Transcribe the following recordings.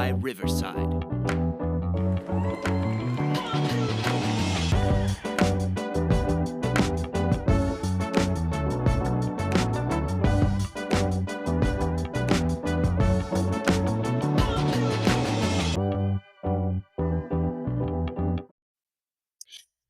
by Riverside.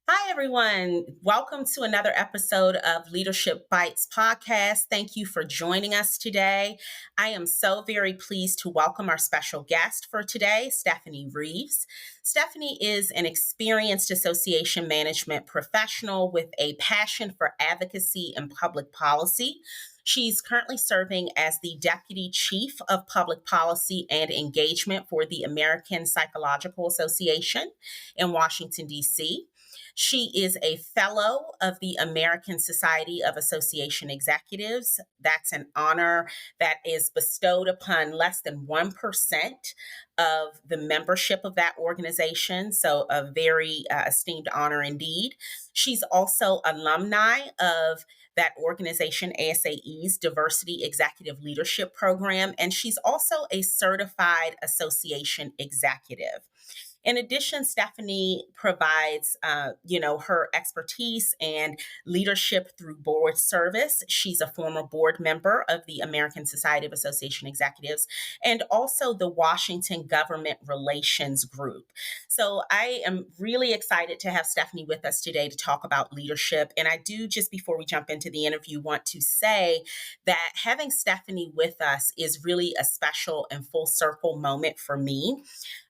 Hi, everyone. Welcome to another episode of LeadHERShip Bytes podcast. Thank you for joining us today. I am so very pleased to welcome our special guest for today, Stefanie Reeves. Stefanie is an experienced association management professional with a passion for advocacy and public policy. She's currently serving as the Deputy Chief of Public Policy and Engagement for the American Psychological Association in Washington, D.C. She is a fellow of the American Society of Association Executives. That's an honor that is bestowed upon less than 1% of the membership of that organization. So a very esteemed honor indeed. She's also alumni of that organization, ASAE's Diversity Executive Leadership Program, and she's also a certified association executive. In addition, Stefanie provides, her expertise and leadership through board service. She's a former board member of the American Society of Association Executives and also the Washington Government Relations Group. So I am really excited to have Stefanie with us today to talk about leadership. And I do, just before we jump into the interview, want to say that having Stefanie with us is really a special and full circle moment for me.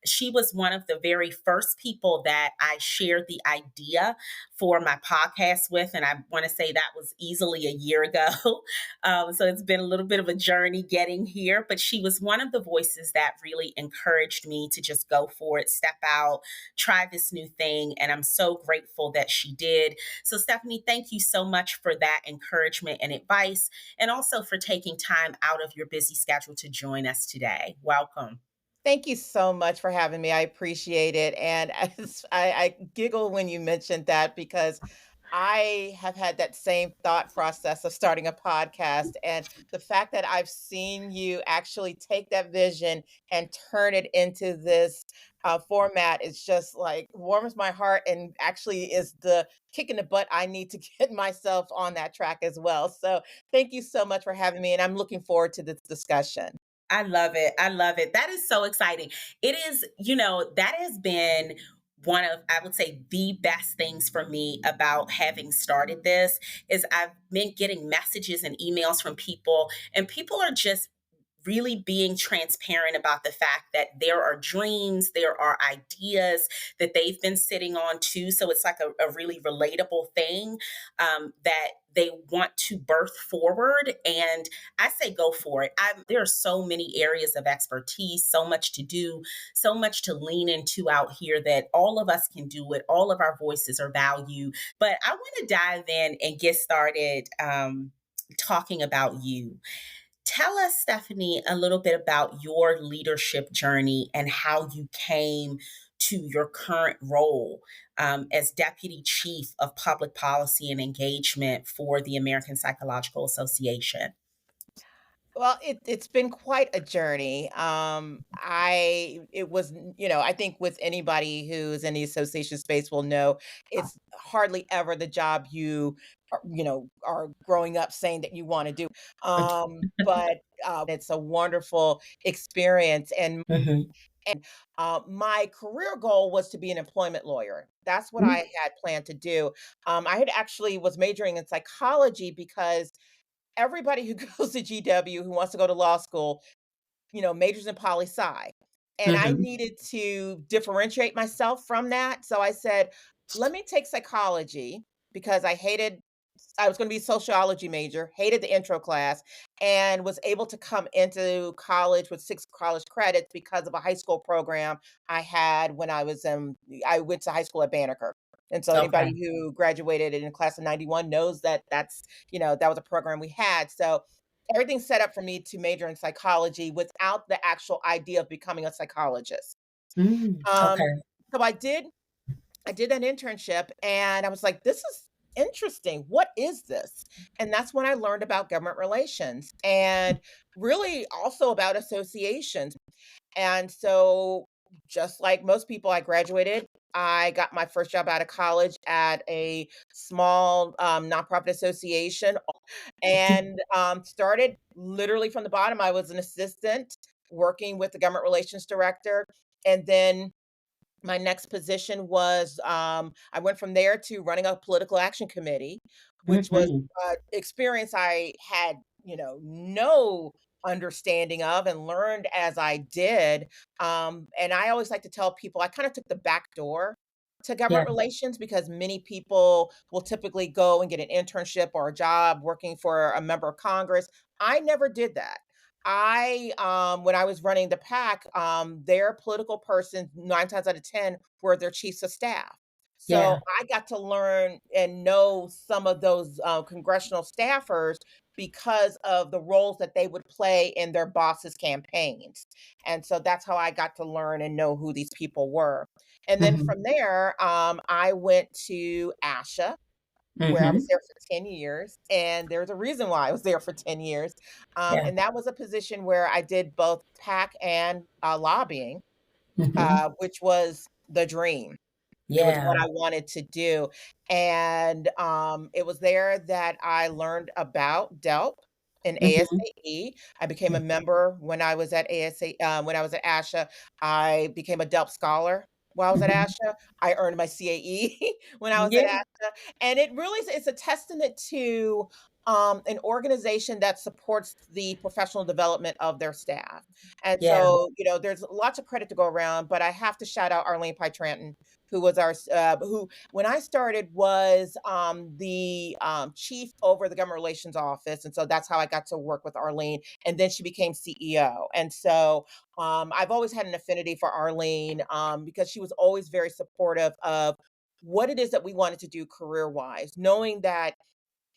She was one of the very first people that I shared the idea for my podcast with. And I want to say that was easily a year ago. So it's been a little bit of a journey getting here. But she was one of the voices that really encouraged me to just go for it, step out, try this new thing. And I'm so grateful that she did. So Stefanie, thank you so much for that encouragement and advice, and also for taking time out of your busy schedule to join us today. Welcome. Thank you so much for having me. I appreciate it. And I giggle when you mentioned that because I have had that same thought process of starting a podcast. And the fact that I've seen you actually take that vision and turn it into this format is just like warms my heart and actually is the kick in the butt I need to get myself on that track as well. So thank you so much for having me. And I'm looking forward to this discussion. I love it. I love it. That is so exciting. It is, that has been one of, I would say, the best things for me about having started this is I've been getting messages and emails from people, and people are just really being transparent about the fact that there are dreams, there are ideas that they've been sitting on too. So it's like a really relatable thing that they want to birth forward. And I say go for it. There are so many areas of expertise, so much to do, so much to lean into out here that all of us can do it. All of our voices are valued. But I want to dive in and get started talking about you. Tell us, Stefanie, a little bit about your leadership journey and how you came to your current role as Deputy Chief of Public Policy and Engagement for the American Psychological Association. Well, it's been quite a journey. I think with anybody who's in the association space will know it's hardly ever the job are growing up saying that you want to do. But it's a wonderful experience, and Mhm. my career goal was to be an employment lawyer. That's what I had planned to do. I had actually was majoring in psychology because everybody who goes to GW who wants to go to law school, majors in poli sci. And I Mhm. needed to differentiate myself from that. So I said, let me take psychology because I was going to be a sociology major, hated the intro class, and was able to come into college with 6 college credits because of a high school program I had when I went to high school at Banneker. And so Okay. anybody who graduated in the class of 91 knows that that was a program we had. So everything's set up for me to major in psychology without the actual idea of becoming a psychologist. Um, Okay. so I did that internship and I was like, this is interesting. What is this? And that's when I learned about government relations and really also about associations. And so, just like most people, I graduated. I got my first job out of college at a small nonprofit association and started literally from the bottom. I was an assistant working with the government relations director. And then my next position was I went from there to running a political action committee, which was Mhm. experience I had, no understanding of and learned as I did. And I always like to tell people I kind of took the back door to Yeah. government relations because many people will typically go and get an internship or a job working for a member of Congress. I never did that. When I was running the PAC, their political persons 9 times out of 10 were their chiefs of staff. So Yeah. I got to learn and know some of those congressional staffers because of the roles that they would play in their bosses' campaigns. And so that's how I got to learn and know who these people were. And then Mhm. from there, I went to ASHA, where I was Mhm. there for 10 years, and there's a reason why I was there for 10 years, Yeah. and that was a position where I did both PAC and, lobbying, Mhm. which was the dream. It was what Yeah. I wanted to do, and, it was there that I learned about DELP and Mhm. ASAE. I became a Mm. member when I was at ASHA. I became a DELP scholar while I was at Mhm. ASHA. I earned my CAE when I was at Yeah. ASHA, and it really is it's a testament to, an organization that supports the professional development of their staff, and Yeah. so, there's lots of credit to go around, but I have to shout out Arlene Pietranton, who was who when I started was the chief over the government relations office, and so that's how I got to work with Arlene. And then she became CEO, and so I've always had an affinity for Arlene because she was always very supportive of what it is that we wanted to do career wise, knowing that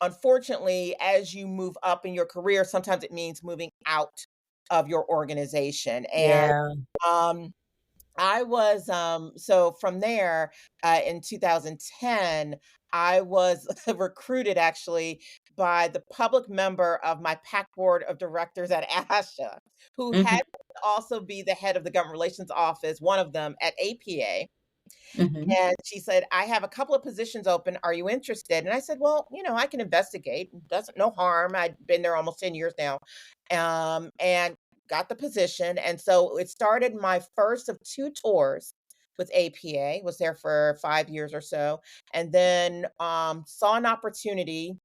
unfortunately, as you move up in your career, sometimes it means moving out of your organization. And Yeah. um, I was, so from there, in 2010, I was recruited actually by the public member of my PAC board of directors at ASHA, who Mhm. had to also be the head of the government relations office, one of them at APA. Mhm. And she said, "I have a couple of positions open. Are you interested?" And I said, "Well, I can investigate. Doesn't no harm. I'd been there almost 10 years now." And got the position. And so it started my first of two tours with APA, was there for 5 years or so, and then saw an opportunity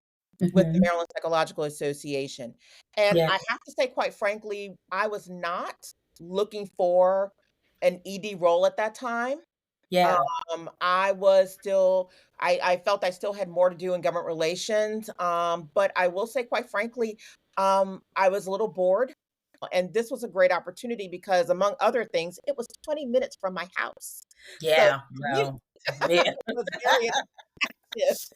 with the Mhm. Maryland Psychological Association. And Yeah. I have to say, quite frankly, I was not looking for an ED role at that time. Yeah. I was still I felt I still had more to do in government relations, but I will say, quite frankly, I was a little bored, and this was a great opportunity because, among other things, it was 20 minutes from my house. So, Yeah. commute Well, yeah. was very Yes.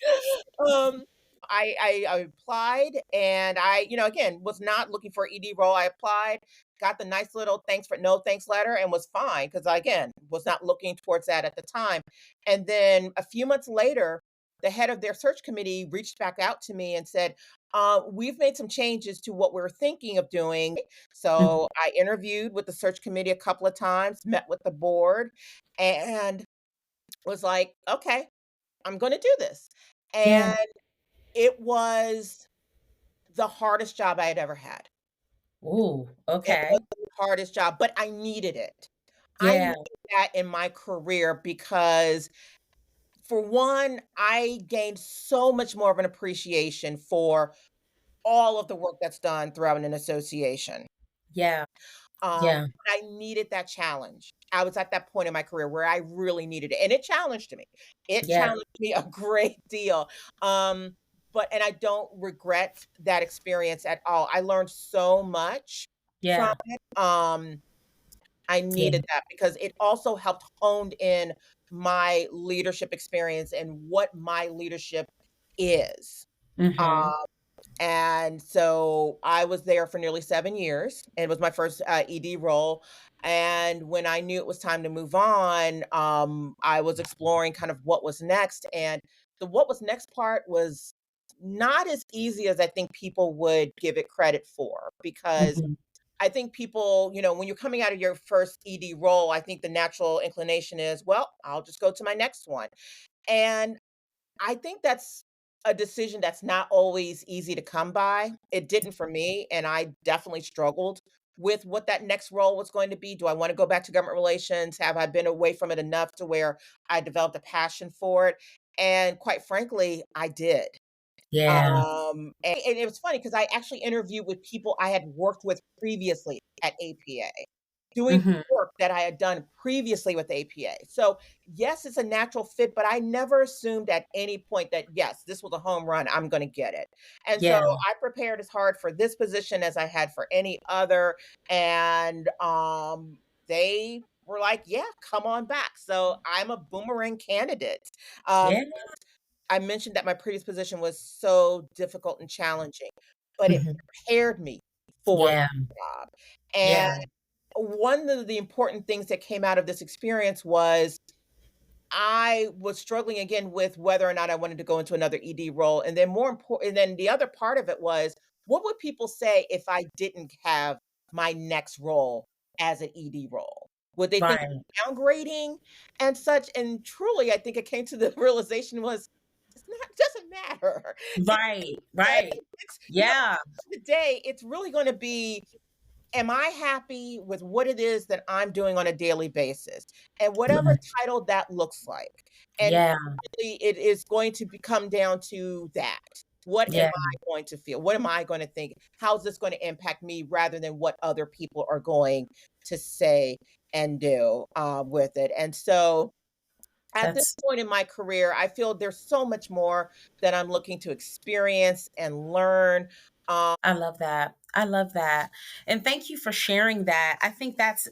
Um, I applied and again, was not looking for ED role. I applied, got the nice little thanks for no thanks letter and was fine because again, was not looking towards that at the time. And then a few months later, the head of their search committee reached back out to me and said, we've made some changes to what we're thinking of doing. Mhm. So I interviewed with the search committee a couple of times, met with the board, and was like, okay, I'm going to do this. Yeah. And it was the hardest job I had ever had. Ooh, It was okay. the hardest job, but I needed it. I Yeah. needed that in my career because, for one, I gained so much more of an appreciation for all of the work that's done throughout an association. Yeah. Yeah. But I needed that challenge. I was at that point in my career where I really needed it, and it challenged me. It Yeah. challenged me a great deal. And I don't regret that experience at all. I learned so much from Yeah. it. I Yeah. needed that because it also helped honed in my leadership experience and what my leadership is. Mhm. Um and so I was there for nearly 7 years, and it was my first, ED role, and when I knew it was time to move on, I was exploring kind of what was next, and the what was next part was not as easy as I think people would give it credit for, because Mhm. I think people, when you're coming out of your first ED role, I think the natural inclination is, well, I'll just go to my next one. And I think that's a decision that's not always easy to come by. It didn't for me, and I definitely struggled with what that next role was going to be. Do I want to go back to government relations? Have I been away from it enough to where I developed a passion for it? And quite frankly, I did. Yeah. And it was funny because I actually interviewed with people I had worked with previously at APA, doing Mhm. work that I had done previously with APA. So, yes, it's a natural fit, but I never assumed at any point that, yes, this was a home run, I'm gonna get it. And so Yeah. I prepared as hard for this position as I had for any other, and, they were like, "Yeah, come on back." So I'm a boomerang candidate. Um, Yeah. I mentioned that my previous position was so difficult and challenging, but it Mhm. prepared me for Yeah. the job. And Yeah. one of the important things that came out of this experience was I was struggling again with whether or not I wanted to go into another ED role. And then more important, and then the other part of it was, what would people say if I didn't have my next role as an ED role? Would they think Right. downgrading and such? And truly, I think it came to the realization was it's not doesn't matter. Right. Day, Right. it's Yeah. the day, it's really going to be, am I happy with what it is that I'm doing on a daily basis? And whatever Mhm. title that looks like. And Yeah. really it is going to come down to that. What am Yeah. I going to feel? What am I going to think? How's this going to impact me rather than what other people are going to say and do with it? And so at this That's point in my career, I feel there's so much more that I'm looking to experience and learn. I love that. I love that. And thank you for sharing that. I think that's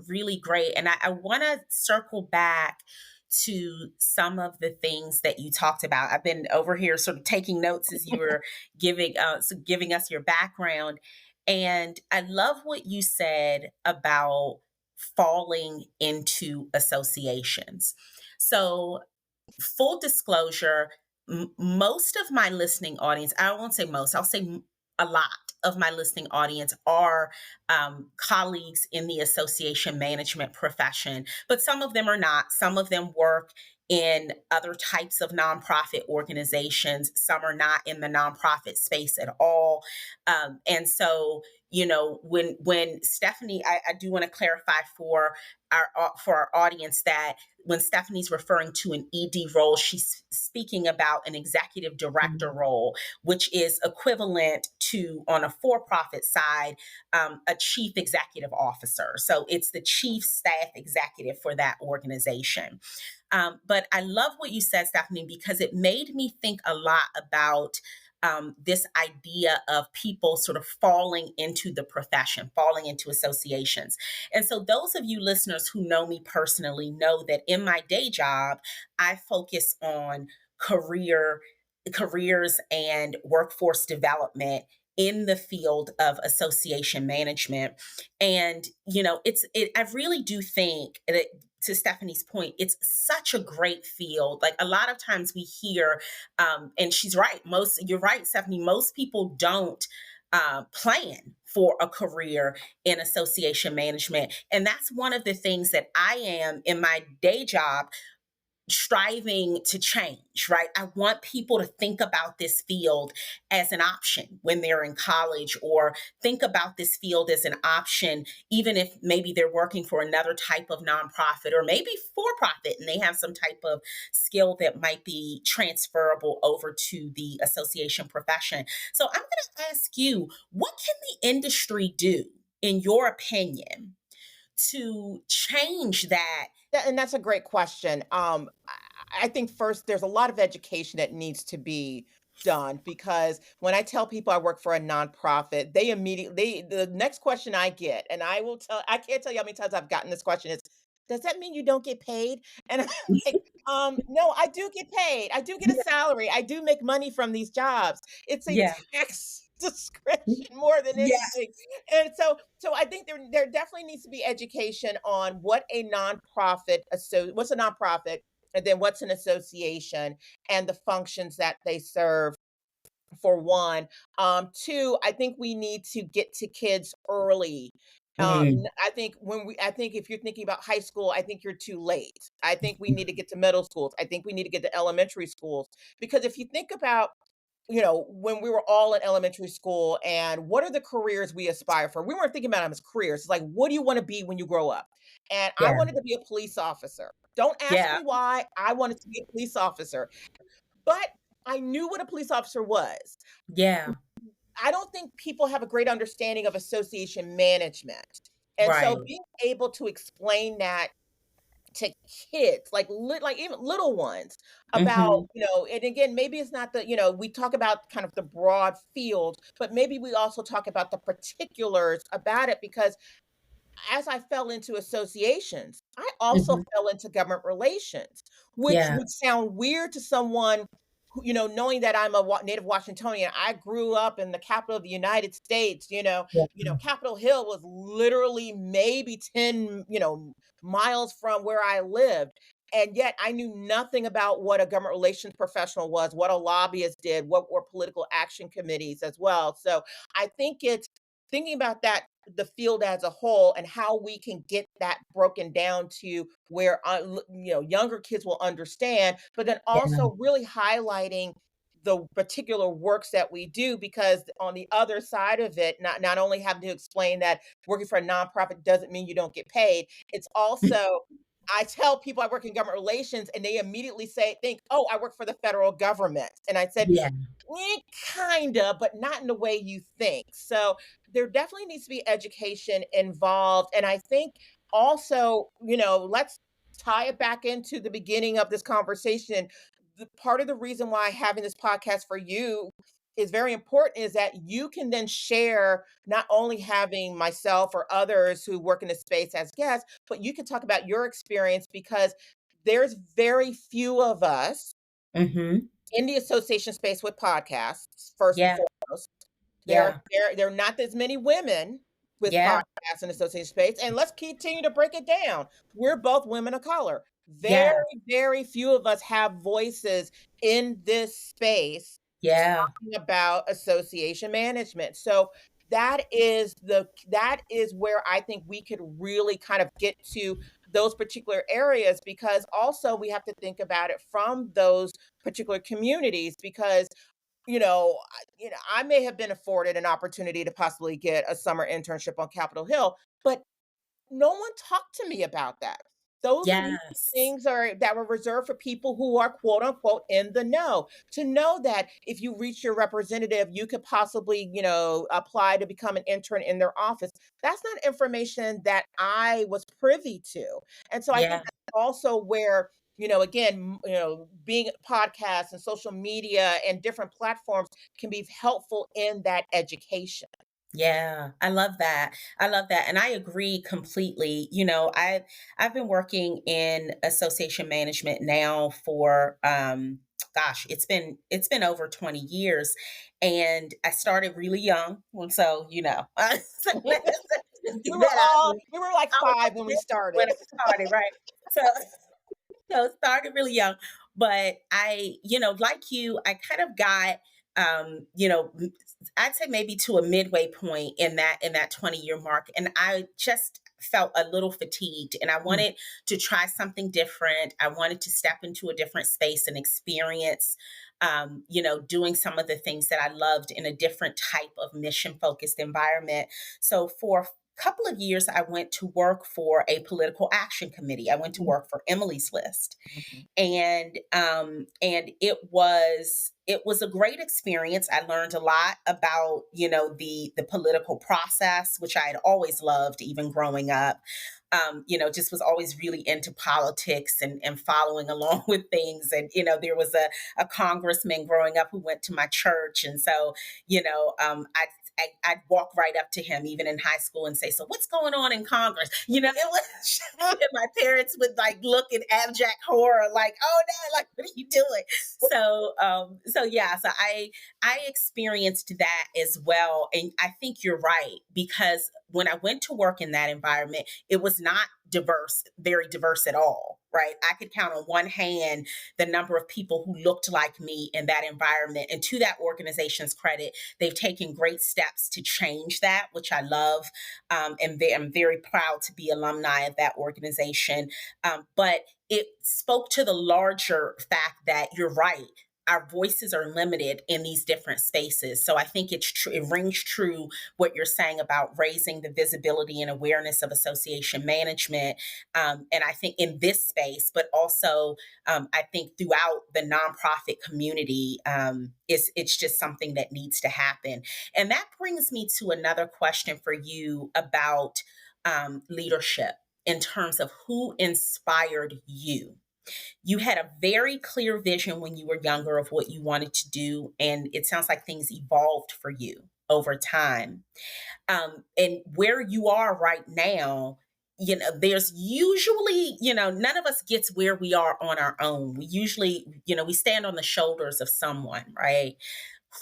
really great. And I want to circle back to some of the things that you talked about. I've been over here sort of taking notes as you were giving us your background. And I love what you said about falling into associations. So full disclosure, most of my listening audience, I won't say most, I'll say a lot of my listening audience are colleagues in the association management profession, but some of them are not. Some of them work in other types of nonprofit organizations. Some are not in the nonprofit space at all. And so, when Stefanie, I do want to clarify for our audience that when Stefanie's referring to an ED role, she's speaking about an executive director role, which is equivalent to, on a for profit side, a chief executive officer. So it's the chief staff executive for that organization. But I love what you said, Stephanie, because it made me think a lot about this idea of people sort of falling into the profession, falling into associations. And so, those of you listeners who know me personally know that in my day job, I focus on career careers and workforce development in the field of association management. And I really do think that, to Stephanie's point, it's such a great field. Like, a lot of times we hear, and she's right, you're right, Stephanie, most people don't plan for a career in association management. And that's one of the things that I am in my day job striving to change, right? I want people to think about this field as an option when they're in college, or think about this field as an option, even if maybe they're working for another type of nonprofit or maybe for profit and they have some type of skill that might be transferable over to the association profession. So I'm going to ask you, what can the industry do, in your opinion, to change that? And that's a great question. I think first there's a lot of education that needs to be done because when I tell people I work for a nonprofit, they immediately the next question I get, and I can't tell you how many times I've gotten this question is, does that mean you don't get paid? And I'm like, no, I do get paid. I do get a Yeah. salary. I do make money from these jobs. It's a Yeah. tax discretion more than Yes. anything. And so I think there definitely needs to be education on what a nonprofit what's a nonprofit and then what's an association and the functions that they serve for one. Two, I think we need to get to kids early. Mm, I think if you're thinking about high school, I think you're too late. I think we need to get to middle schools. I think we need to get to elementary schools because if you think about when we were all in elementary school and what are the careers we aspire for? We weren't thinking about them as careers. It's like, what do you want to be when you grow up? And I yeah, wanted to be a police officer. Don't ask yeah, me why I wanted to be a police officer, but I knew what a police officer was. yeah, I don't think people have a great understanding of association management. And so right. being able to explain that to kids, like even little ones about, Hmm. and again, maybe it's not we talk about kind of the broad field, but maybe we also talk about the particulars about it because as I fell into associations, I also Hmm. fell into government relations, which Yeah, would sound weird to someone who, knowing that I'm a native Washingtonian. I grew up in the capital of the United States. yeah, Capitol Hill was literally maybe 10, miles from where I lived. And yet I knew nothing about what a government relations professional was, what a lobbyist did, what were political action committees as well. So I think it's thinking about that the field as a whole and how we can get that broken down to where younger kids will understand, but then yeah, also really highlighting the particular works that we do because on the other side of it, not only having to explain that working for a nonprofit doesn't mean you don't get paid, it's also I tell people I work in government relations and they immediately think, oh, I work for the federal government. And I said, yeah, Kinda, but not in the way you think. So there definitely needs to be education involved. And I think also, let's tie it back into the beginning of this conversation. The part of the reason why having this podcast for you is very important is that you can then share not only having myself or others who work in this space as guests, but you can talk about your experience because there's very few of us hmm, in the association space with podcasts, first and yeah, foremost. yeah, There are not as many women with yeah, podcasts in association space, and let's continue to break it down. We're both women of color. Very, yeah, very few of us have voices in this space yeah, about association management. So that is where I think we could really kind of get to those particular areas because also we have to think about it from those particular communities because I may have been afforded an opportunity to possibly get a summer internship on Capitol Hill, but no one talked to me about that. Those are usually yes, things that were reserved for people who are quote unquote in the know. To know that if you reach your representative, you could possibly, apply to become an intern in their office. That's not information that I was privy to. And so I think yeah. that's also where, again, being podcasts and social media and different platforms can be helpful in that education. Yeah, I love that. I love that. And I agree completely. I've been working in association management now for gosh, it's been over 20 years. And I started really young. Well, so, so let's just get that out. We were like I was 5 when we when started. I started, right? So started really young, but like you, I kind of got, I'd say maybe to a midway point in that 20-year mark, and I just felt a little fatigued, and I Mm, wanted to try something different. I wanted to step into a different space and experience, doing some of the things that I loved in a different type of mission focused environment. So for couple of years I went to work for a political action committee. I went to mm, work for Emily's List, mhm, and it was a great experience. I learned a lot about the political process, which I had always loved even growing up. Just was always really into politics and following along with things. And there was a congressman growing up who went to my church, and so I'd walk right up to him even in high school and say, "So what's going on in Congress?" It was, and my parents would like look in abject horror, like, "Oh no, like what are you doing?" So yeah, so I experienced that as well, and I think you're right because when I went to work in that environment, it was not diverse, very diverse at all, right? I could count on one hand the number of people who looked like me in that environment. And to that organization's credit, they've taken great steps to change that, which I love. I'm very proud to be alumni of that organization. But it spoke to the larger fact that you're right. Our voices are limited in these different spaces. So I think it's true, it rings true what you're saying about raising the visibility and awareness of association management. And I think in this space, but also I think throughout the nonprofit community, it's just something that needs to happen. And that brings me to another question for you about leadership in terms of who inspired you. You had a very clear vision when you were younger of what you wanted to do, and it sounds like things evolved for you over time. And where you are right now, there's usually, none of us gets where we are on our own. We usually, we stand on the shoulders of someone, right?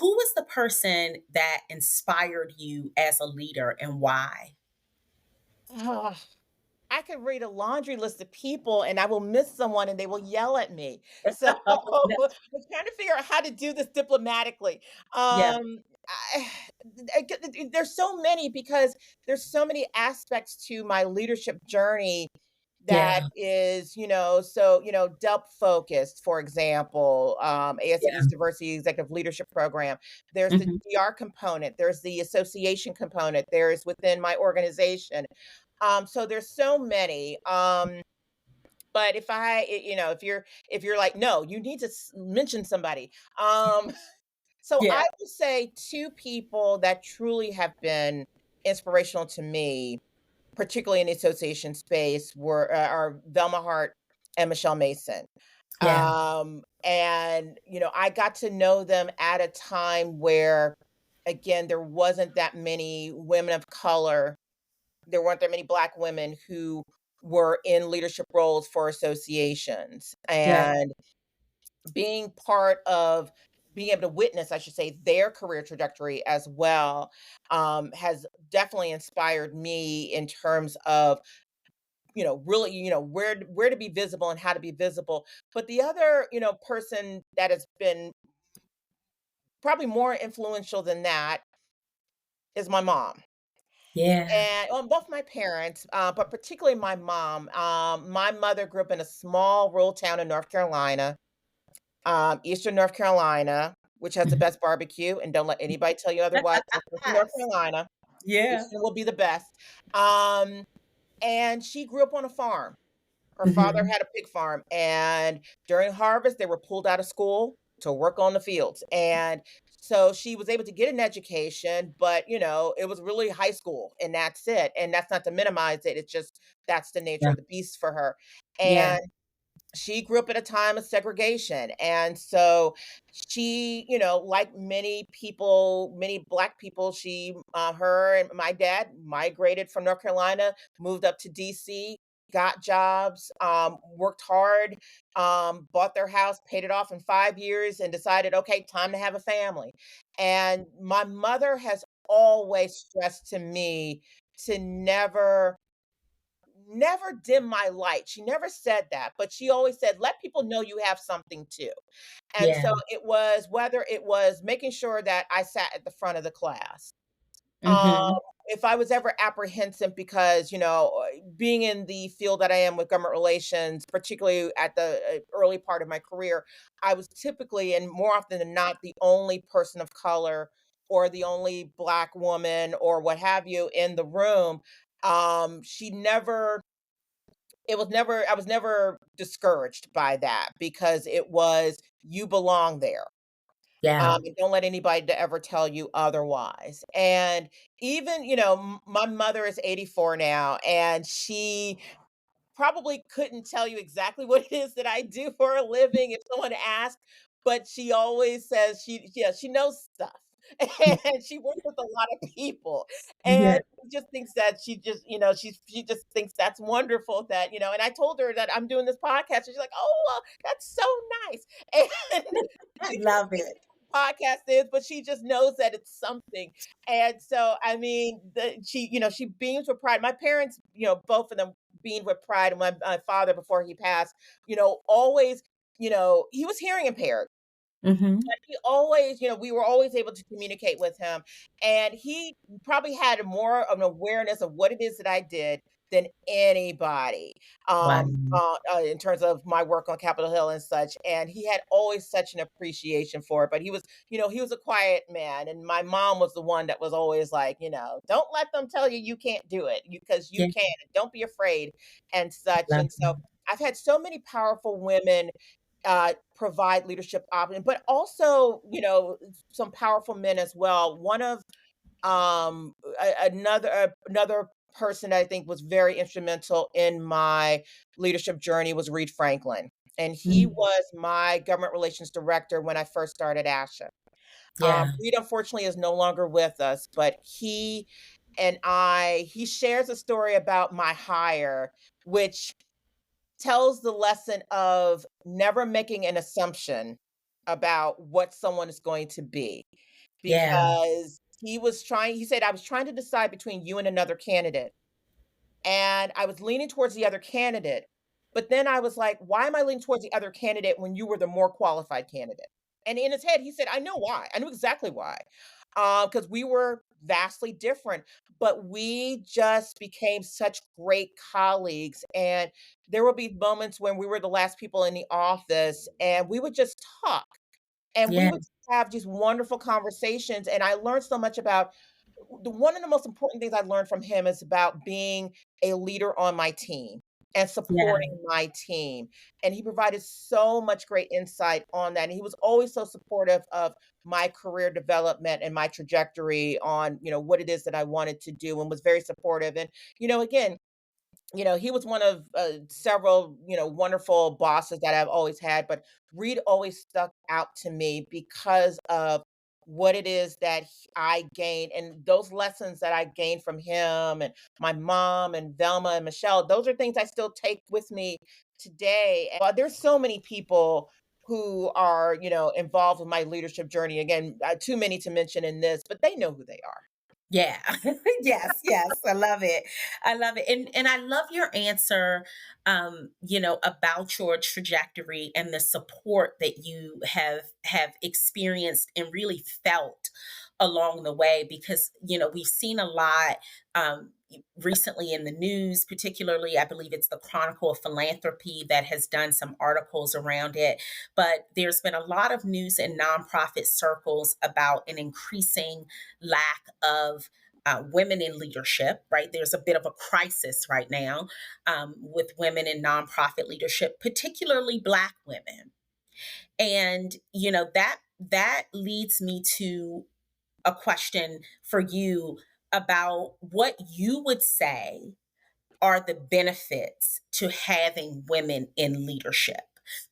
Who was the person that inspired you as a leader and why? Ugh, I could read a laundry list of people and I will miss someone and they will yell at me. So I'm trying to figure out how to do this diplomatically. Yeah, I, there's so many because there's so many aspects to my leadership journey yeah, that is, DELP focused, for example, yeah, ASCE's Diversity Executive Leadership Program. There's the hmm, DR component, there's the association component, there's within my organization. So there's so many. But if you're like, no, you need to mention somebody. So yeah, I would say two people that truly have been inspirational to me, particularly in the association space, are Velma Hart and Michelle Mason. yeah, And I got to know them at a time where, again, there wasn't that many women of color. There weren't that many Black women who were in leadership roles for associations, yeah, and being part of being able to witness, I should say, their career trajectory as well, has definitely inspired me in terms of, really, where to be visible and how to be visible. But the other, person that has been probably more influential than that is my mom. yeah, And both my parents, but particularly my mom. My mother grew up in a small rural town in North Carolina, Eastern North Carolina, which has the mhm. best barbecue. And don't let anybody tell you otherwise. It's North Yes. Carolina. Yeah. Eastern will be the best. Um, and she grew up on a farm. Her father Mhm. had a pig farm, and during harvest, they were pulled out of school to work on the fields. And so she was able to get an education, but it was really high school and that's it. And that's not to minimize it. It's just that's the nature Yeah. of the beast for her. Yeah. And she grew up at a time of segregation. And so she, like many people, many Black people, her and my dad migrated from North Carolina, moved up to DC, got jobs, worked hard, bought their house, paid it off in 5 years, and decided, okay, time to have a family. And my mother has always stressed to me to never dim my light. She never said that, but she always said, "Let people know you have something too." And Yeah. so it was whether it was making sure that I sat at the front of the class. Um, Mhm. if I was ever apprehensive because, being in the field that I am with government relations, particularly at the early part of my career, I was typically and more often than not the only person of color or the only Black woman or what have you in the room. She never I was never discouraged by that because it was, "You belong there." Yeah. And don't let anybody to ever tell you otherwise. And even, my mother is 84 now, and she probably couldn't tell you exactly what it is that I do for a living if someone asked, but she always says she knows stuff. And she works with a lot of people. Yeah. And she just thinks that she just thinks that's wonderful that, and I told her that I'm doing this podcast, and she's like, "Oh, well, that's so nice." And I love it. podcast is, but she just knows that it's something. And so, I mean, she beams with pride. My parents, both of them beamed with pride. And my father, before he passed, always, he was hearing impaired. Mhm. But he always, we were always able to communicate with him, and he probably had more of an awareness of what it is that I did than anybody, Wow. in terms of my work on Capitol Hill and such, and he had always such an appreciation for it, but he was a quiet man, and my mom was the one that was always like, "Don't let them tell you you can't do it, because you Yeah, can, and don't be afraid," and such, love and so that. I've had so many powerful women provide leadership options, but also, some powerful men as well. One of another person I think was very instrumental in my leadership journey was Reed Franklin, and he Mm, was my government relations director when I first started ASHA. yeah, Reed unfortunately is no longer with us, but he shares a story about my hire, which tells the lesson of never making an assumption about what someone is going to be, yeah, because he said, "I was trying to decide between you and another candidate, and I was leaning towards the other candidate. But then I was like, why am I leaning towards the other candidate when you were the more qualified candidate?" And in his head, he said, "I know why. I knew exactly why. Because we were vastly different, but we just became such great colleagues. And there will be moments when we were the last people in the office, and we would just talk, and we yeah, would have these wonderful conversations. And I learned so much about one of the most important things I learned from him is about being a leader on my team and yeah, supporting my team. And he provided so much great insight on that. And he was always so supportive of my career development and my trajectory on, what it is that I wanted to do, and was very supportive. And, again, he was one of several, wonderful bosses that I've always had, but Reed always stuck out to me because of what it is that I gained, and those lessons that I gained from him and my mom and Velma and Michelle. Those are things I still take with me today. And there's so many people who are, involved with my leadership journey. Again, too many to mention in this, but they know who they are. yeah. Yes, yes, I love it. I love it, and I love your answer, about your trajectory and the support that you have experienced and really felt along the way, because we've seen a lot recently in the news, particularly I believe it's the Chronicle of Philanthropy that has done some articles around it, but there's been a lot of news in nonprofit circles about an increasing lack of women in leadership, right? There's a bit of a crisis right now with women in nonprofit leadership, particularly Black women. And, that leads me to a question for you about what you would say are the benefits to having women in leadership,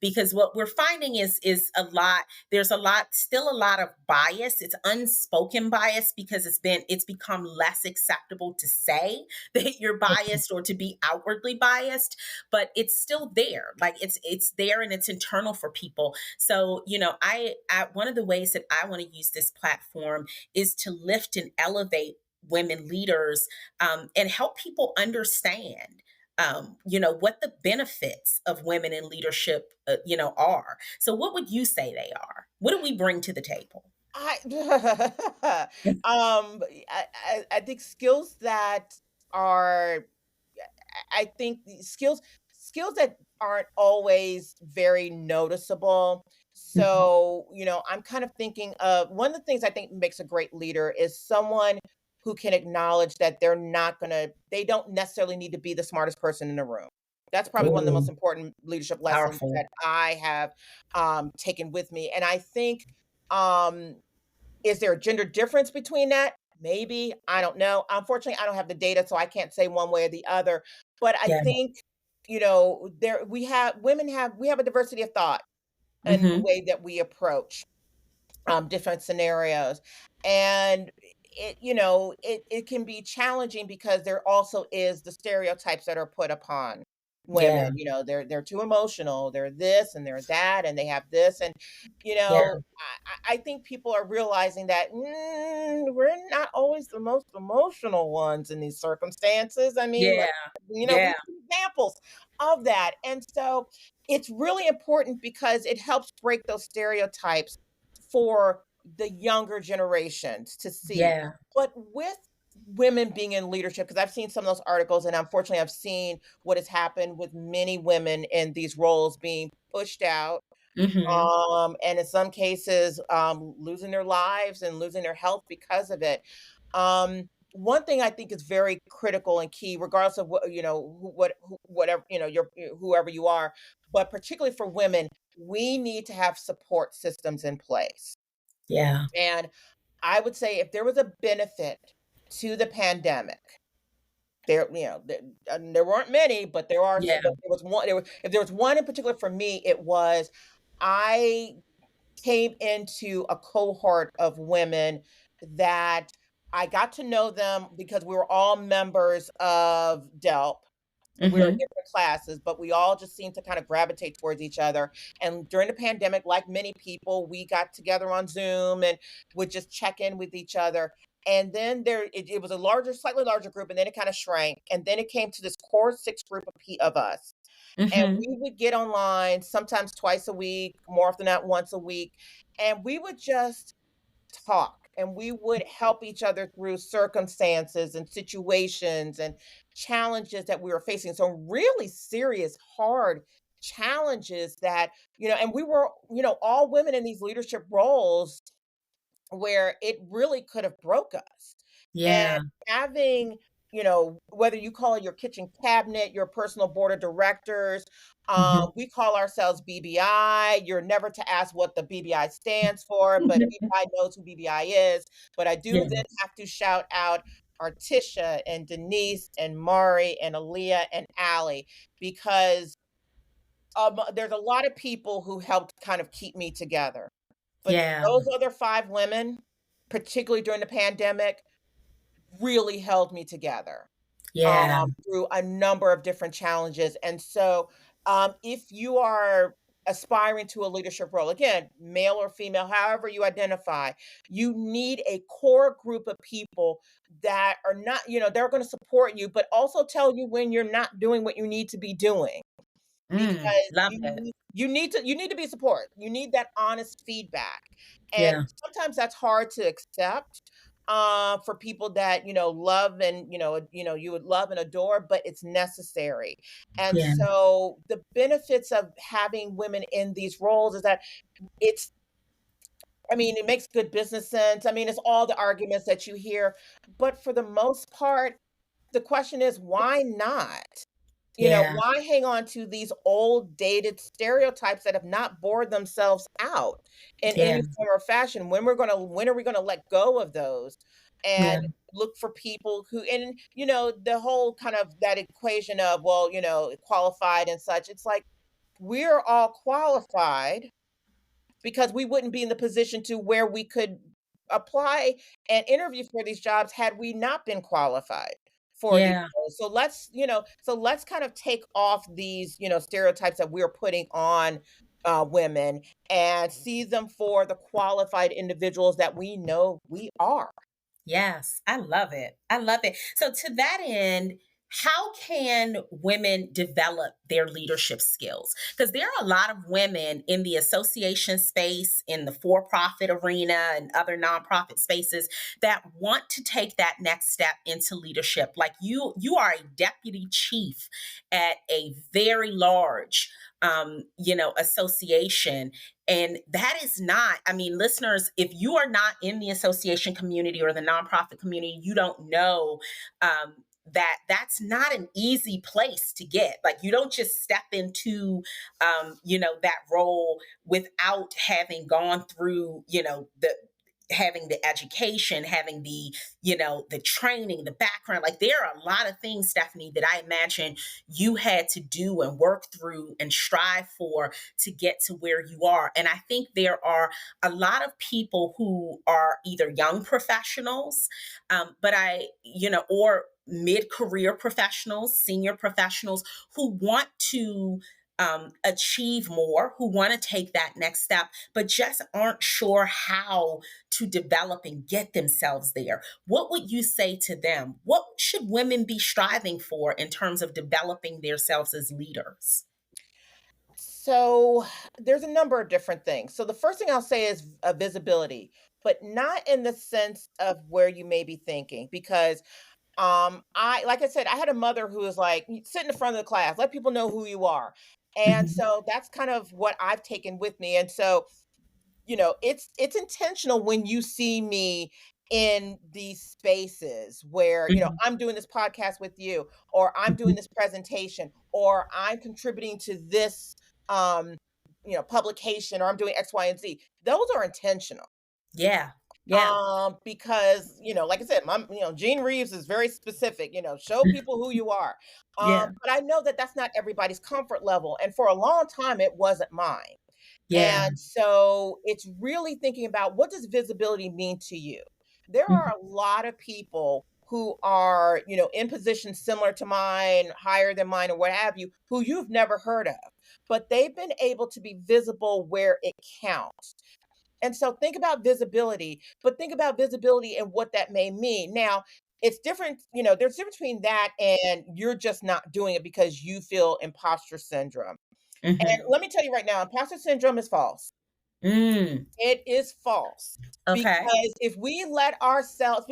because what we're finding is a lot there's a lot of bias. It's unspoken bias, because it's become less acceptable to say that you're biased or to be outwardly biased, but it's still there. Like it's there, and it's internal for people. So I one of the ways that I want to use this platform is to lift and elevate women leaders, and help people understand what the benefits of women in leadership are. So what would you say they are? What do we bring to the table? I I think skills that are I think the skills that aren't always very noticeable. Mhm. So, I'm kind of thinking of one of the things I think makes a great leader is someone who can acknowledge that they don't necessarily need to be the smartest person in the room. That's probably one of the most Ooh, important leadership lessons powerful. that I have taken with me. And I think um, is there a gender difference between that? Maybe, I don't know. Unfortunately, I don't have the data, so I can't say one way or the other. But I Yeah. think, there we have a diversity of thought in the Hmm. way that we approach different scenarios. And it can be challenging because there also is the stereotypes that are put upon. Yeah. women, they're too emotional, they're this and they're that, and they have this, and Yeah. I think people are realizing that we're not always the most emotional ones in these circumstances. I mean, Yeah. we Yeah. see examples of that, and so it's really important because it helps break those stereotypes for the younger generations to see. Yeah. But with women being in leadership, because I've seen some of those articles, and unfortunately, I've seen what has happened with many women in these roles being pushed out, Mhm. and in some cases, losing their lives and losing their health because of it. One thing I think is very critical and key, regardless of what whatever whoever you are, but particularly for women, we need to have support systems in place. Yeah. And I would say if there was a benefit to the pandemic, there weren't many, but Yeah. but there was one. If there was one in particular for me, it was I came into a cohort of women that I got to know them because we were all members of DELP. We were in Mhm. different classes, but we all just seemed to kind of gravitate towards each other. And during the pandemic, like many people, we got together on Zoom and would just check in with each other. And then it was a slightly larger group, and then it kind of shrank. And then it came to this core six group of us. And Mhm. we would get online sometimes twice a week, more often not once a week, and we would just talk, and we would help each other through circumstances and situations and challenges that we were facing. So really serious, hard challenges that, and we were, all women in these leadership roles where it really could have broke us. And Yeah. having, whether you call it your kitchen cabinet, your personal board of directors, Mhm. we call ourselves BBI. You're never to ask what the BBI stands for, but BBI knows who BBI is. But I do Yeah. then have to shout out Artisha and Denise and Mari and Aaliyah and Allie because there's a lot of people who helped kind of keep me together. But Yeah. those other 5 women, particularly during the pandemic, really held me together, Yeah. through a number of different challenges, and so, if you are aspiring to a leadership role, again, male or female, however you identify, you need a core group of people that are not they're gonna support you, but also tell you when you're not doing what you need to be doing. Because Love it. you need to be support. You need that honest feedback. And Yeah. sometimes that's hard to accept for people that, love and, you would love and adore, but it's necessary. And Yeah. so the benefits of having women in these roles is that it's it makes good business sense. It's all the arguments that you hear, but for the most part, the question is why not? Yeah. Why hang on to these old dated stereotypes that have not bored themselves out in Yeah. any form or fashion? When are we gonna let go of those Yeah. and look for people who and the whole kind of that equation of, well, qualified and such. It's like we're all qualified because we wouldn't be in the position to where we could apply and interview for these jobs had we not been qualified for these Yeah. roles. So let's kind of take off these, stereotypes that we're putting on women and see them for the qualified individuals that we know we are. Yes, I love it. I love it. So, to that end, how can women develop their leadership skills? Because there are a lot of women in the association space, in the for profit arena, and other nonprofit spaces that want to take that next step into leadership. Like you are a deputy chief at a very large association, and that is not, I mean, listeners, if you are not in the association community or the nonprofit community, you don't know that that's not an easy place to get. Like, you don't just step into, that role without having gone through, the having the education, having the, the training, the background. Like there are a lot of things, Stephanie, that I imagine you had to do and work through and strive for to get to where you are. And I think there are a lot of people who are either young professionals, but or mid-career professionals, senior professionals who want to achieve more, who want to take that next step, but just aren't sure how to develop and get themselves there. What would you say to them? What should women be striving for in terms of developing themselves as leaders? So there's a number of different things. So the first thing I'll say is visibility, but not in the sense of where you may be thinking, because I like I said, I had a mother who was like, sit in the front of the class, let people know who you are. And Mhm, so that's kind of what I've taken with me. And so it's intentional when you see me in these spaces where, mhm. I'm doing this podcast with you, or I'm doing Mhm. this presentation, or I'm contributing to this um, publication, or I'm doing X, Y, and Z. Those are intentional. Yeah. Yeah. Because, like I said, Gene Reeves is very specific, show people who you are. Yeah. But I know that that's not everybody's comfort level. And for a long time, it wasn't mine. Yeah. And so it's really thinking about, what does visibility mean to you? There Mhm. are a lot of people who are, in positions similar to mine, higher than mine, or what have you, who you've never heard of, but they've been able to be visible where it counts. And so think about visibility, but think about visibility and what that may mean. Now, it's different, there's a difference between that and you're just not doing it because you feel imposter syndrome. And Mhm. let me tell you right now, imposter syndrome is false. Mm. It is false. Okay. Because if we let ourselves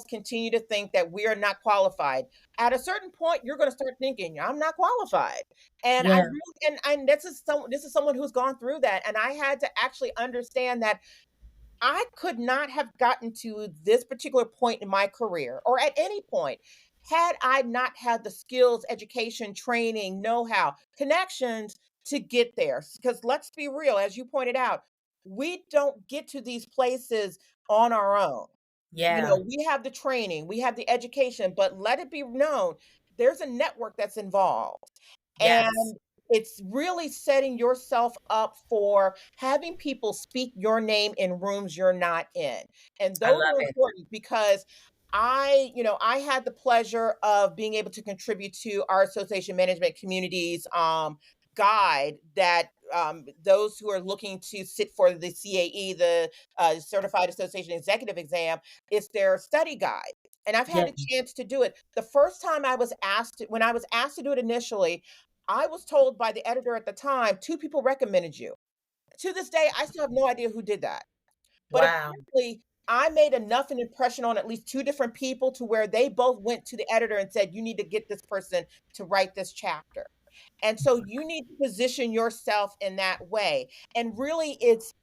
continue to think that we are not qualified, at a certain point, you're going to start thinking, I'm not qualified. And I Yeah. really, and this is someone who's gone through that. And I had to actually understand that I could not have gotten to this particular point in my career, or at any point, had I not had the skills, education, training, know-how, connections to get there. Because let's be real, as you pointed out, we don't get to these places on our own. Yeah. We have the training, we have the education, but let it be known, there's a network that's involved. Yes. And it's really setting yourself up for having people speak your name in rooms you're not in. And I those love are it. important because I had the pleasure of being able to contribute to our association management communities guide that those who are looking to sit for the CAE, the Certified Association Executive Exam, it's their study guide. And I've had Yeah. a chance to do it. The first time when I was asked to do it initially, I was told by the editor at the time, 2 people recommended you. To this day, I still have no idea who did that. But Wow. apparently, I made enough an impression on at least 2 different people to where they both went to the editor and said, "You need to get this person to write this chapter." And so you need to position yourself in that way. And really it's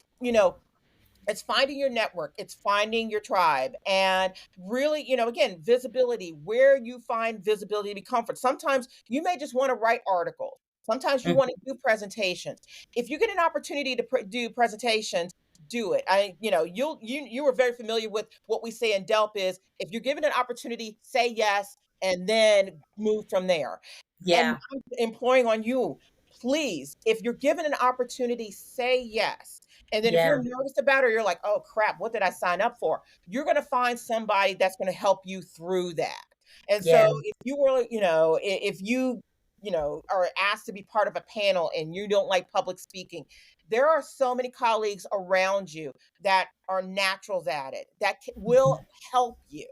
finding your network, it's finding your tribe, and really, again, visibility, where you find visibility to be comfort. Sometimes you may just want to write articles. Sometimes you want Mhm. to do presentations. If you get an opportunity to do presentations, do it. You were very familiar with what we say in Delp is, if you're given an opportunity, say yes, and then move from there. And Yeah. I'm imploring on you, please, if you're given an opportunity, say yes. And then if you're Yeah. nervous about it, or you're like, "Oh crap, what did I sign up for?" You're gonna find somebody that's gonna help you through that. And so Yeah. if you were, if you, are asked to be part of a panel and you don't like public speaking, there are so many colleagues around you that are naturals at it that will Mhm. help you.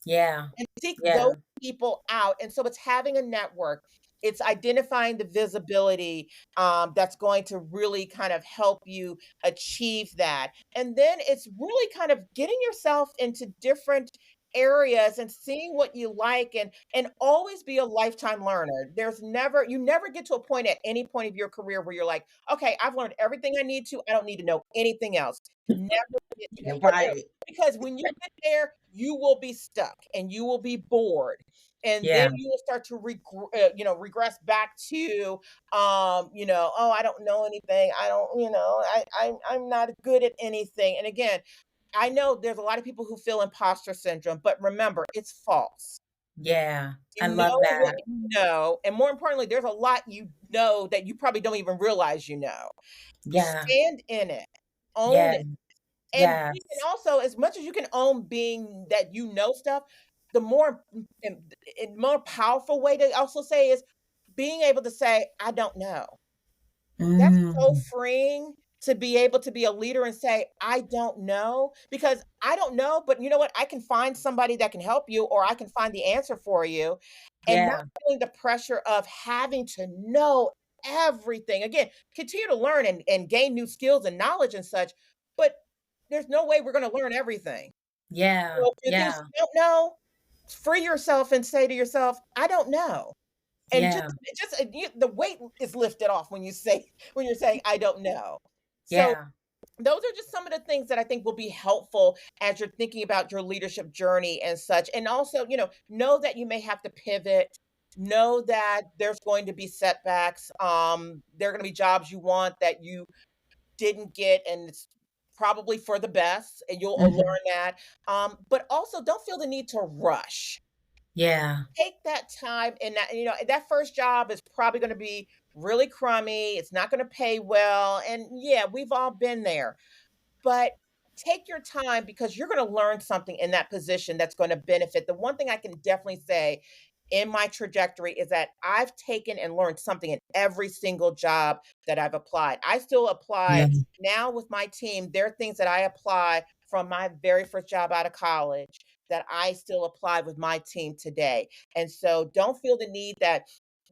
Yeah. And seek those Yeah. people out, and so it's having a network, it's identifying the visibility, that's going to really kind of help you achieve that, and then it's really kind of getting yourself into different areas and seeing what you like, and always be a lifetime learner. You never get to a point at any point of your career where you're like, "Okay, I've learned everything I need to, I don't need to know anything else." Never get You're there, right. because when you get there, you will be stuck and you will be bored. And then Yeah. you will start to regress back to, oh, I don't know anything. I don't, I'm not good at anything. And again, I know there's a lot of people who feel imposter syndrome, but remember, it's false. Yeah. I You love know what that. you know, and more importantly, there's a lot you know that you probably don't even realize you know. Yeah. Stand in it, own Yeah. it, and you can Yes. also, as much as you can own being that you know stuff, the more and more powerful way to also say is being able to say, "I don't know." That's so Mm. freeing to be able to be a leader and say, "I don't know," because I don't know, but you know what? I can find somebody that can help you, or I can find the answer for you, and not Yeah. feeling the pressure of having to know everything. Again, continue to learn and gain new skills and knowledge and such, but there's no way we're gonna learn everything. Yeah. So if there are things Yeah. you don't know, free yourself and say to yourself, "I don't know." And Yeah. the weight is lifted off when you say when you're saying, "I don't know." So, Yeah. those are just some of the things that I think will be helpful as you're thinking about your leadership journey and such. And also, know that you may have to pivot. Know that there's going to be setbacks. There are gonna be jobs you want that you didn't get, and it's probably for the best, and you'll, Mhm. learn that. But also don't feel the need to rush. Yeah. Take that time, and that first job is probably gonna be really crummy, it's not gonna pay well, and yeah, we've all been there. But take your time because you're gonna learn something in that position that's gonna benefit. The one thing I can definitely say in my trajectory is that I've taken and learned something in every single job that I've applied. I still apply Yeah. now with my team. There are things that I apply from my very first job out of college that I still apply with my team today. And so don't feel the need that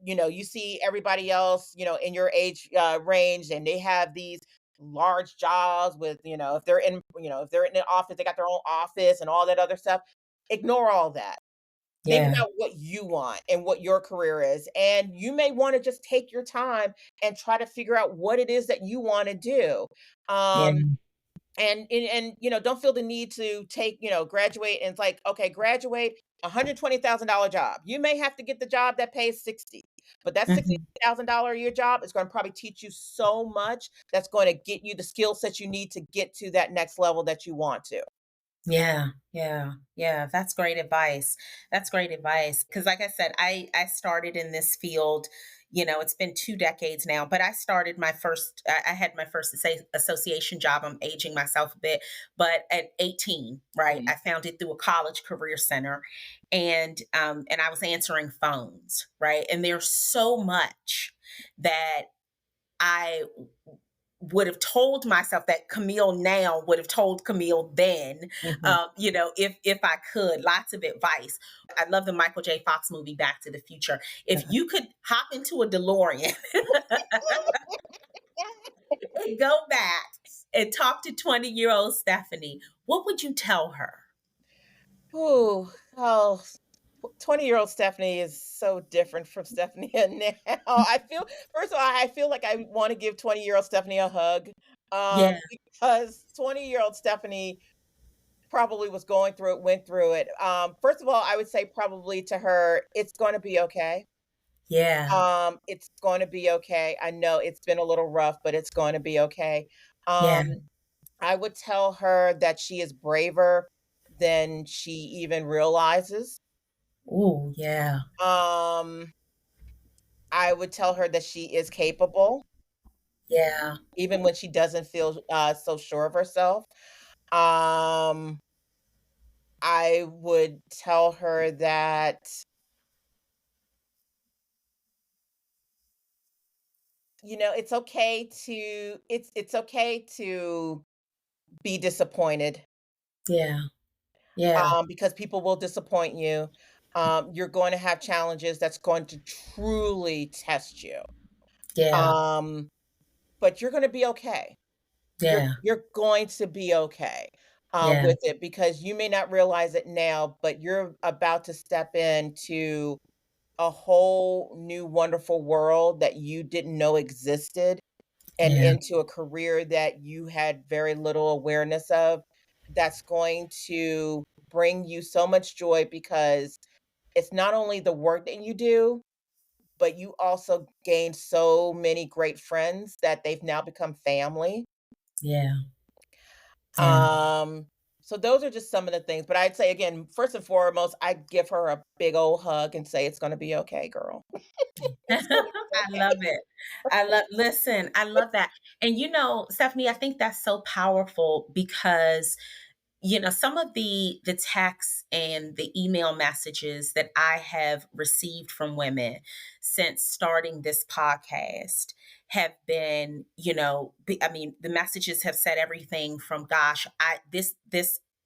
you see everybody else, in your age range, and they have these large jobs with, if they're in the office, they got their own office and all that other stuff. Ignore all that. Think Yeah. about what you want and what your career is. And you may want to just take your time and try to figure out what it is that you want to do. Yeah. Um, and don't feel the need to graduate, and it's like, okay, graduate, $120,000 job. You may have to get the job that pays 60, but that Mhm. $60,000 a year job is going to probably teach you so much that's going to get you the skill sets you need to get to that next level that you want to. Yeah, yeah, yeah. That's great advice. That's great advice. Because, like I said, I started in this field. It's been 2 decades now, but I started my first. I had my first association job. I'm aging myself a bit, but at 18, right? Mhm. I found it through a college career center, and I was answering phones, right? And there's so much that I would have told myself that Camille now would have told Camille then, Mhm. if I could. Lots of advice. I love the Michael J. Fox movie Back to the Future. If you could hop into a DeLorean and go back and talk to 20-year-old Stephanie, what would you tell her? Ooh, oh, 20-year-old Stephanie is so different from Stephanie now. First of all, I feel like I want to give 20-year-old Stephanie a hug, Yeah, because 20-year-old Stephanie probably was going through it, went through it. First of all, I would say probably to her, it's going to be okay. yeah, It's going to be okay. I know it's been a little rough, but it's going to be okay. yeah. Um, I would tell her that she is braver than she even realizes. Ooh, yeah, Um, I would tell her that she is capable, yeah. even when she doesn't feel so sure of herself. Um, I would tell her that, it's okay to be disappointed, Yeah, yeah, because people will disappoint you. You're going to have challenges that's going to truly test you. yeah, Um, but you're going to be okay. You're yeah, you're going to be okay, yeah, with it, because you may not realize it now, but you're about to step into a whole new wonderful world that you didn't know existed, and yeah, into a career that you had very little awareness of, that's going to bring you so much joy because it's not only the work that you do, but you also gain so many great friends that they've now become family. Yeah. Yeah. Um, so those are just some of the things, but I'd say again, first and foremost, I'd give her a big old hug and say, "It's gonna be okay, girl. It's gonna be I okay." love it. Listen, I love that. And Stephanie, I think that's so powerful because some of the texts and the email messages that I have received from women since starting this podcast have been, I mean, the messages have said everything from, gosh, this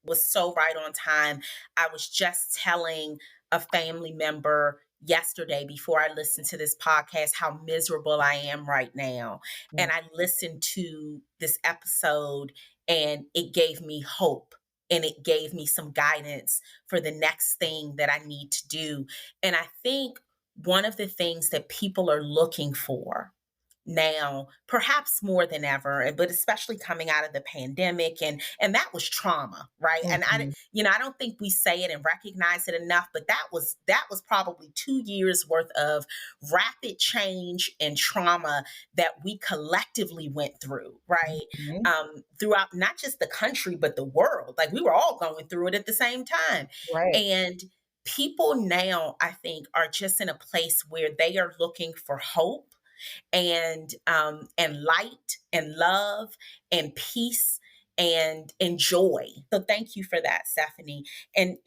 was so right on time. I was just telling a family member yesterday before I listened to this podcast how miserable I am right now. Mm, And I listened to this episode and it gave me hope and it gave me some guidance for the next thing that I need to do. And I think one of the things that people are looking for now, perhaps more than ever, but especially coming out of the pandemic, and that was trauma, right? And mhm, I don't think we say it and recognize it enough, but that was probably 2 years worth of rapid change and trauma that we collectively went through, right? mhm, Throughout not just the country but the world. Like we were all going through it at the same time, right. and people now, I think, are just in a place where they are looking for hope and light and love and peace and joy. So thank you for that, Stephanie. And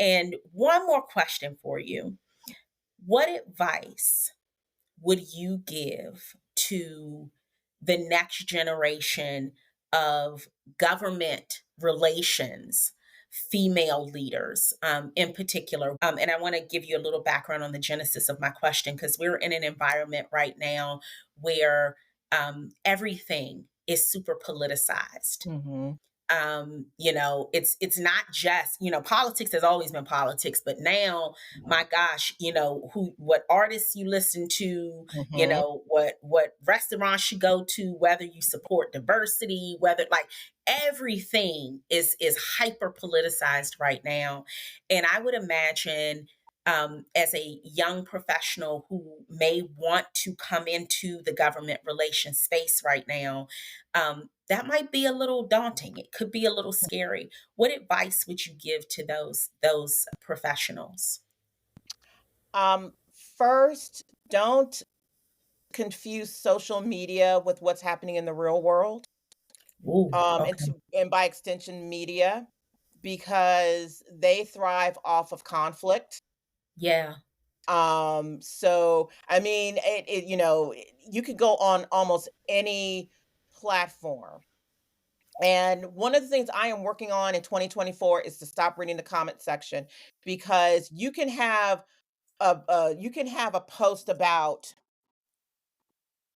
one more question for you. What advice would you give to the next generation of government relations, female leaders in particular? And I want to give you a little background on the genesis of my question because we're in an environment right now where everything is super politicized. Mhm, It's not just, politics has always been politics, but now, my gosh, who what artists you listen to, mhm, what restaurants you go to, whether you support diversity, whether like everything is hyper politicized right now. And I would imagine as a young professional who may want to come into the government relations space right now, that might be a little daunting. It could be a little scary. What advice would you give to those professionals? First, don't confuse social media with what's happening in the real world, Ooh, and okay. to and by extension, media, because they thrive off of conflict. Yeah. So I mean, you could go on almost any platform. And one of the things I am working on in 2024 is to stop reading the comment section because you can have a post about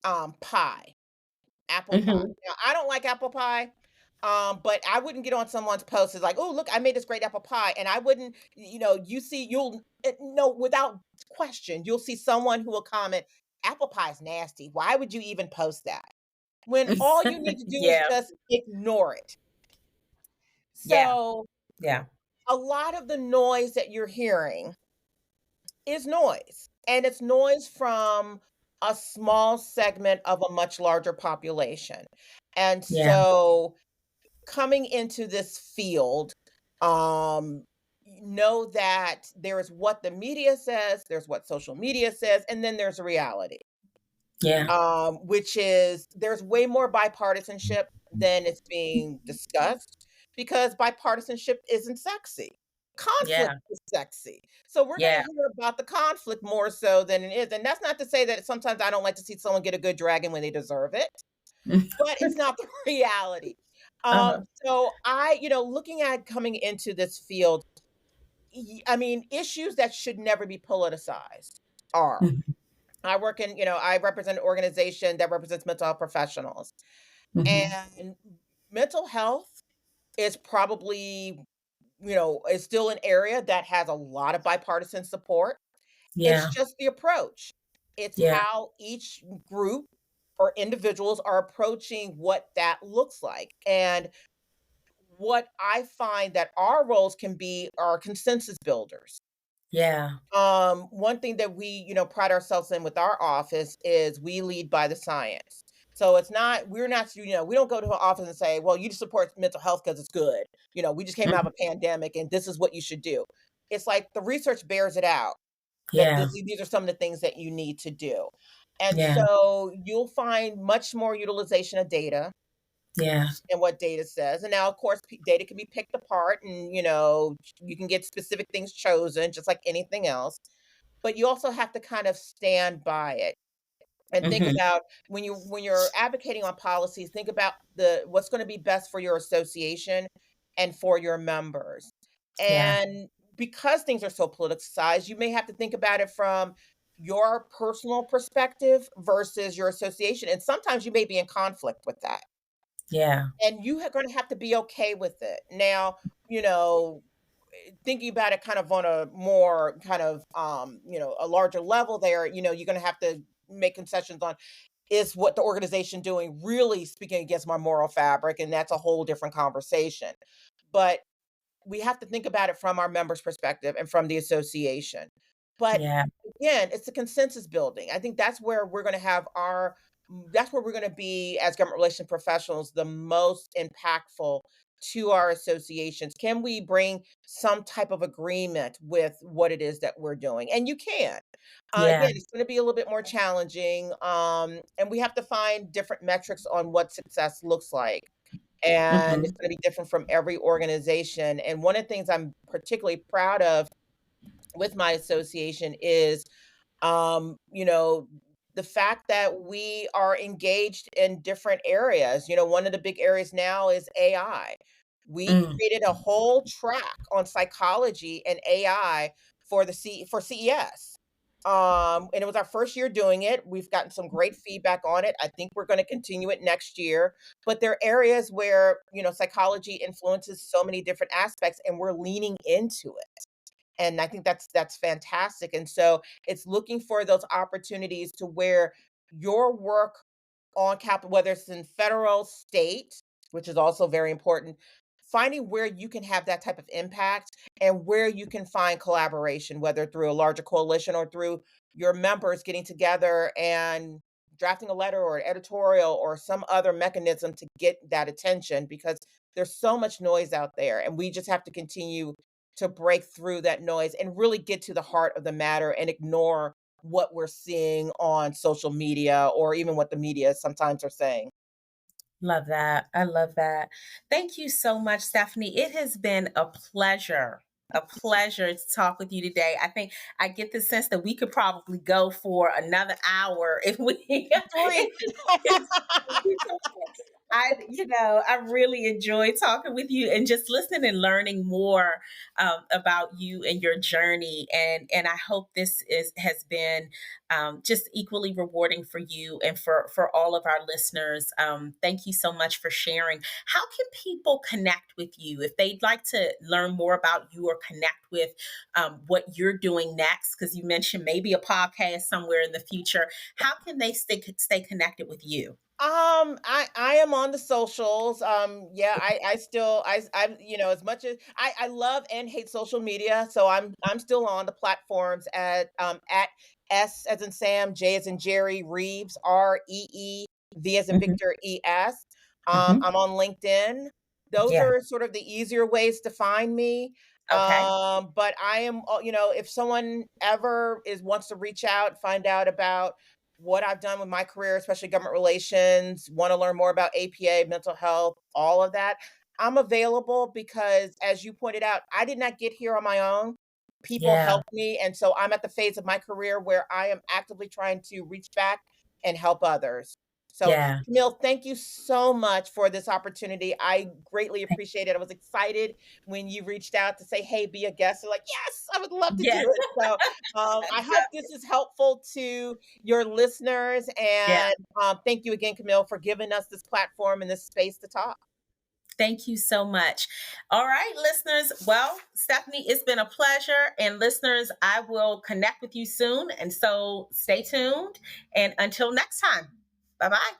pie, apple pie. Mhm. Now, I don't like apple pie. But I wouldn't get on someone's post is like, "Oh, look, I made this great apple pie." And I wouldn't, you'll no, without question, you'll see someone who will comment, "Apple pie's nasty. Why would you even post that?" When all you need to do is Yeah. just ignore it. Yeah. So, Yeah. a lot of the noise that you're hearing is noise, and it's noise from a small segment of a much larger population. And Yeah. so coming into this field, know that there is what the media says, there's what social media says, and then there's reality. Yeah. Which is there's way more bipartisanship than it's being discussed because bipartisanship isn't sexy. Conflict Yeah. is sexy. So we're going to Yeah. hear about the conflict more so than it is. And that's not to say that sometimes I don't like to see someone get a good dragon when they deserve it, but it's not the reality. Uh-huh. So looking at coming into this field, I mean, issues that should never be politicized are. Mhm. I represent an organization that represents mental health professionals. Mhm. And mental health is probably, is still an area that has a lot of bipartisan support. It's Yeah. just the approach. It's Yeah. how each group or individuals are approaching what that looks like. And what I find that our roles can be are consensus builders. Yeah. One thing that we, pride ourselves in with our office is we lead by the science. So it's not, we're not, we don't go to an office and say, well, you just support mental health because it's good. We just came out Mhm. of a pandemic and this is what you should do. It's like the research bears it out that Yeah. these are some of the things that you need to do. And Yeah. so you'll find much more utilization of data Yeah. and what data says. And now, of course, data can be picked apart and, you can get specific things chosen, just like anything else. But you also have to kind of stand by it and think Mhm. about when you're advocating on policies, think about the what's going to be best for your association and for your members. Yeah. And because things are so politicized, you may have to think about it from your personal perspective versus your association. And sometimes you may be in conflict with that. Yeah. And you are going to have to be okay with it. Now, you know, thinking about it kind of on a more kind of a larger level there, you're going to have to make concessions on, is what the organization doing really speaking against my moral fabric, and that's a whole different conversation. But we have to think about it from our members' perspective and from the association. But Yeah. again, it's a consensus building. I think that's where we're going to have that's where we're going to be as government relations professionals the most impactful to our associations. Can we bring some type of agreement with what it is that we're doing? And you can. Yeah. Again, it's going to be a little bit more challenging, and we have to find different metrics on what success looks like, and it's Mhm. gonna be different from every organization. And one of the things I'm particularly proud of with my association is, the fact that we are engaged in different areas. One of the big areas now is AI. We Mm. created a whole track on psychology and AI for CES. And it was our first year doing it. We've gotten some great feedback on it. I think we're going to continue it next year. But there are areas where, psychology influences so many different aspects, and we're leaning into it. And I think that's fantastic. And so it's looking for those opportunities to where your work on capital, whether it's in federal, state, which is also very important, finding where you can have that type of impact and where you can find collaboration, whether through a larger coalition or through your members getting together and drafting a letter or an editorial or some other mechanism to get that attention, because there's so much noise out there and we just have to continue to break through that noise and really get to the heart of the matter and ignore what we're seeing on social media or even what the media sometimes are saying. Love that. I love that. Thank you so much, Stephanie. It has been a pleasure to talk with you today. I think I get the sense that we could probably go for another hour if we Three. I really enjoy talking with you and just listening and learning more about you and your journey. And I hope this is has been just equally rewarding for you and for all of our listeners. Thank you so much for sharing. How can people connect with you if they'd like to learn more about you or connect with what you're doing next? Because you mentioned maybe a podcast somewhere in the future. How can they stay connected with you? I am on the socials. Yeah, I still I'm as much as I love and hate social media, so I'm still on the platforms at S as in Sam, J as in Jerry, Reeves, REEV as in Mhm. Victor, ES. Mhm. I'm on LinkedIn. Those Yeah. are sort of the easier ways to find me. Okay. But I am, if someone ever is wants to reach out, find out about what I've done with my career, especially government relations, want to learn more about APA, mental health, all of that, I'm available because, as you pointed out, I did not get here on my own. People Yeah. helped me. And so I'm at the phase of my career where I am actively trying to reach back and help others. So, Yeah. Camille, thank you so much for this opportunity. I greatly appreciate it. I was excited when you reached out to say, hey, be a guest. I'm like, yes, I would love to Yes. do it. So I hope this is helpful to your listeners. Yeah. And thank you again, Camille, for giving us this platform and this space to talk. Thank you so much. All right, listeners. Well, Stephanie, it's been a pleasure. And listeners, I will connect with you soon. And so stay tuned. And until next time, bye bye.